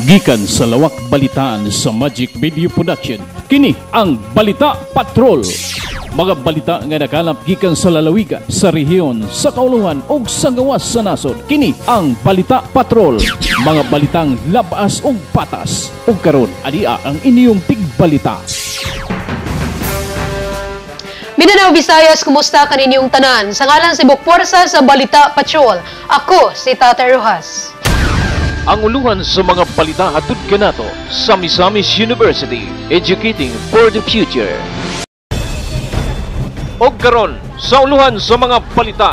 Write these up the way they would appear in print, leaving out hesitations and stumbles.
Gikan sa lawak balitaan sa Magic Video Production, kini ang Balita Patrol. Mga balita nga nakalap gikan sa lalawigan, sa rehiyon, sa kauluhan ug sa gawas sa nasod. Kini ang Balita Patrol. Mga balitang labas ug patas. Ug karon adia ang inyong tigbalita. Mindanao, Visayas, kumusta kaninyong tanan? Sa ngalan si Bukporsa sa Balita Patrol, ako si Tata Rojas. Ang uluhan sa mga balita hatod kanato sa Misamis University, educating for the future. Og karon sa uluhan sa mga balita,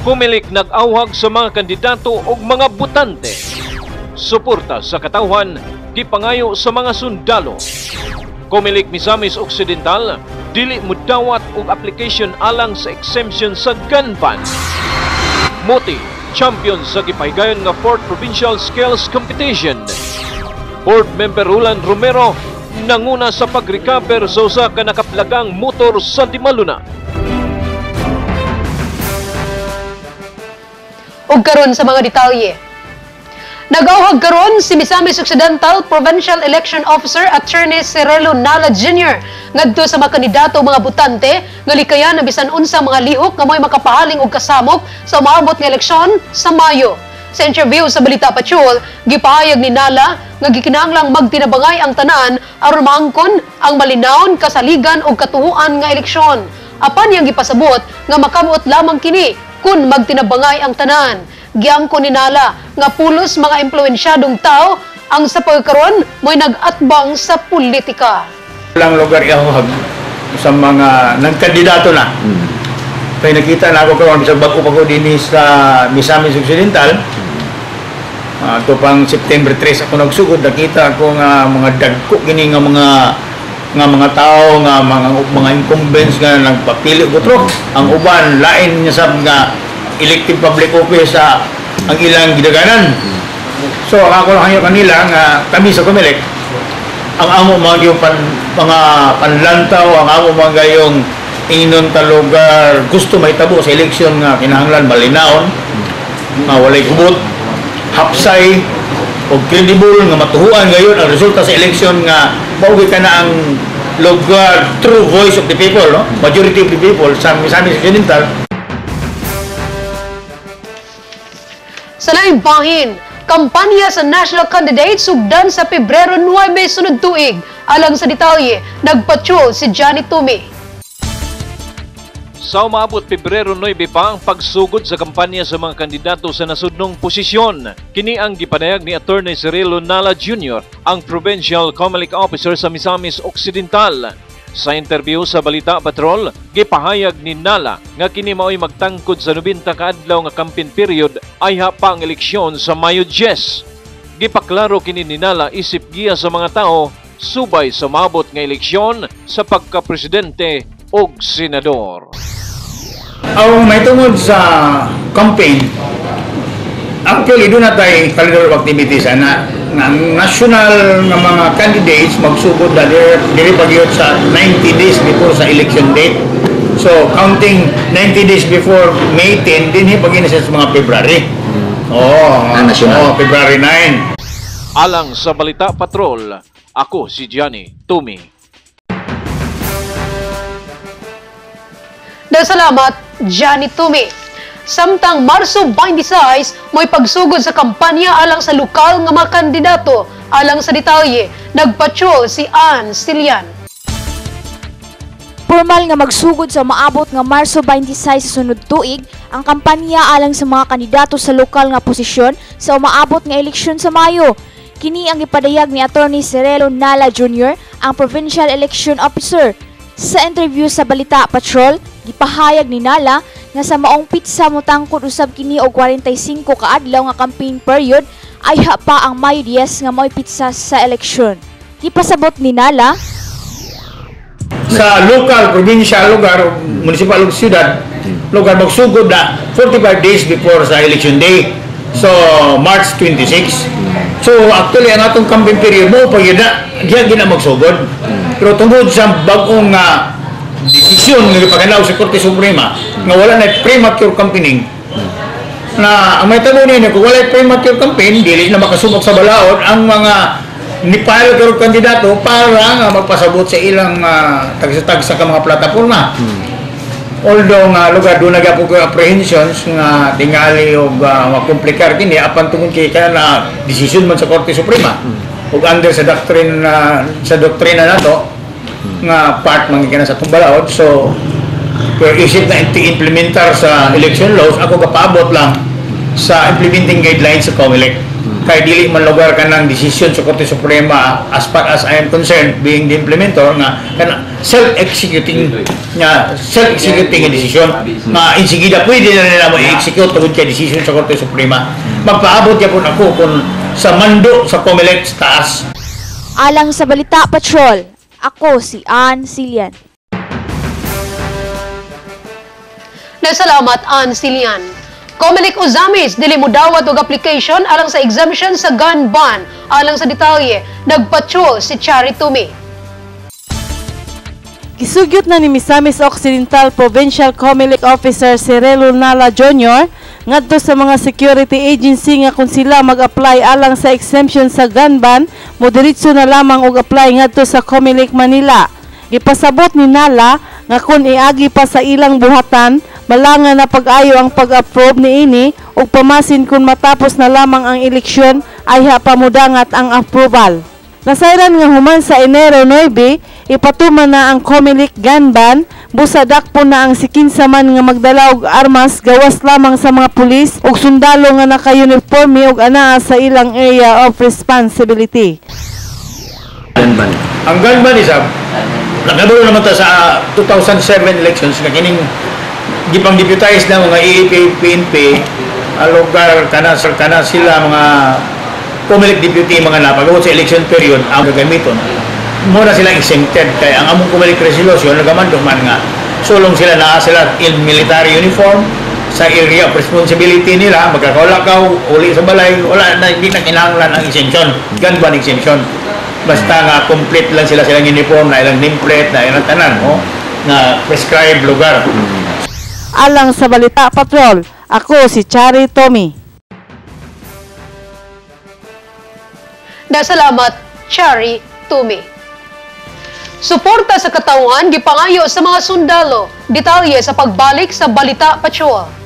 Comelec nag-awhag sa mga kandidato og mga botante. Suporta sa katawhan gipangayo sa mga sundalo. Comelec Misamis Occidental dili mudawat og application alang sa exemption sa gun ban. Moti champion sa gipahigayon nga 4th Provincial Skills Competition. Board Member Roland Romero nanguna sa pag-recover sa usa ka nakaplagang motor sa Dimaluna. Ug karon sa mga detalye. Nag-awhag karon si Misamis Occidental Provincial Election Officer Attorney Cirelo Nala Jr. ngadto sa mga kandidato mga botante nga likayan na bisan unsa mga lihok nga mo'y makapahaling og kasamok sa umaabot nga eleksyon sa Mayo. Sa interview sa Balita Patrol, gipahayag ni Nala nga gikinahanglang magtinabangay ang tanan aron maangkon ang malinawon, kasaligan ug katuhuan nga eleksyon. Apan yang gipasabot nga makabuot lamang kini kun magtinabangay ang tanan. Giangko ni Nala nga pulos mga impluwensyadong tao ang sa pagkaron mo'y nag-atbang sa politika. Walang lugar iahog sa mga nagkandidato na. Kaya nakita na ako karon sa bago pa ko din sa Misamis Occidental. Ito pang September 3 ako nagsugod, nakita ko nga mga dagko gini nga mga tao nga mga incumbents nga nagpapili gutro. Ang uban lain niya sa nga elective public office sa ang ilang gidaganan. So ako lang hayo kanila nga kami sa Comelec ang amo mga yung mga panlantaw, ang amo mga yung inon ta lugar gusto mahitabo sa eleksyon nga kinahanglan malinaon nga walay kubot, hapsay o credible nga matuhuan gayon ang resulta sa eleksyon nga mauwi ka na ang lugar true voice of the people, no? Majority of the people sa Misamis Occidental. Sa laing bahin, kampanya sa national candidate sugdan sa Pebrero 9 sunod tuig. Alang sa detalye, nagpatrol si Johnny Tumi. Sa umaabot Pebrero 9 pa ang pagsugod sa kampanya sa mga kandidato sa nasudnong posisyon. Kini ang gipanayag ni Attorney Cirelo Nala Jr., ang Provincial Comelec Officer sa Misamis Occidental. Sa interview sa Balita Patrol, gipahayag ni Nala nga kini mao'y magtangkod sa 90 ka adlaw nga campaign period ay pa ang eleksyon sa Mayo 10. Gipaklaro kini ni Nala isip giya sa mga tao subay sa maabot nga eleksyon sa pagka-presidente o senador. Ang may tungod sa campaign, actually doon na tayo calendar of activities na ang national ng mga candidates magsugod na diri pagyod sa 90 days before sa election date. So counting 90 days before May 10 din hipagin sa mga February. February 9. Alang sa Balita Patrol, ako si Johnny Tumi. Salamat, Johnny Tumi. Samtang Marso 26, mo'y pagsugod sa kampanya alang sa lokal nga mga kandidato. Alang sa detalye, nagpatrol si Ann Stilian. Formal nga magsugod sa maabot nga Marso 26 sa sunod tuig ang kampanya alang sa mga kandidato sa lokal nga posisyon sa umaabot nga eleksyon sa Mayo. Kini ang ipadayag ni Attorney Cirelo Nala Jr., ang Provincial Election Officer. Sa interview sa Balita Patrol, gipahayag ni Nala nga sa maong pitsa mo tangkod usab kini og 45 ka adlaw nga campaign period ay pa ang Mayo 10 nga mo'y pitsa sa eleksyon. Gipasabot ni Nala sa local, provincial lugar, municipal ug syudad, lugar magsugod na 45 days before sa election day. So March 26. So actually ang atong campaign period mo pag diya gina magsugod. Pero tungod sa bag-ong desisyon nga ipaganaw sa Korte Suprema nga wala na premature campaigning, na ang may tabo ninyo, kung walay premature campaign, dili na makasubok sa balaod ang mga nipayag karong kandidato para nga magpasabot sa ilang tagsa-tagsa ka mga plataporma. Although nga lugar doon nagapog apprehensions nga tingali o makomplikar kini apan tungod kay kaya na decision man sa Korte Suprema ug under sa doktrina nato nga part man kana sa tumbalaod. So kung isip na implementar sa election laws, ako kapaabot lang sa implementing guidelines sa COMELEC. Kaya dili man lugar ka ng decision sa Korte Suprema as far as I am concerned, being the implementor, nga self-executing decision na insigida pwede na nila ma-execute tungod kay decision sa Korte Suprema. Magpaabot yapon ako kung sa mando sa COMELEC sa taas. Alang sa Balita Patrol, ako si Ann Silian. Nasalamat Ann Silian. COMELEC Ozamis dili mo dawat og application alang sa exemption sa gun ban. Alang sa detalye, nagpatrol si Chari Tumi. Gisugyot na ni Misamis Occidental Provincial COMELEC Officer Cirelo Nala Jr. ngadto sa mga security agency nga kung sila mag-apply alang sa exemption sa gun ban, moderitso na lamang og apply ngadto sa COMELEC Manila. Gipasabot ni Nala nga kung iagi pa sa ilang buhatan, malangan na pag-ayo ang pag-approve niini ug pamasin kung matapos na lamang ang eleksyon ay pamudangat ang approval. Nasayran nga human sa Enero 9, ipatuman na ang COMELEC gun ban, busadak po na ang sikinsa man nga magdala og armas gawas lamang sa mga pulis ug sundalo nga naka-uniforme ug anaa sa ilang area of responsibility. Ang gun ban is nakadalo naman ta sa 2007 elections na kining gipang deputize na mga EAP, PNP, lugar kana sila mga COMELEC deputy mga napagawot sa election period ang gagamiton. Muna sila exempted kay ang among COMELEC resolution nagamando man nga sulong sila in military uniform sa area of responsibility nila, magkakaulakaw uli sa balay, wala na, hindi na kinahanglan ang exemption, gun ban exemption. Basta nga complete lang sila silang uniform, na ilang nameplate, na ilang tanan, na prescribed lugar. Alang sa Balita Patrol, ako si Chari Tommy. Nasalamat Chari Tumi. Suporta sa katawhan gipangayo sa mga sundalo. Detalye sa pagbalik sa Balita Patrol.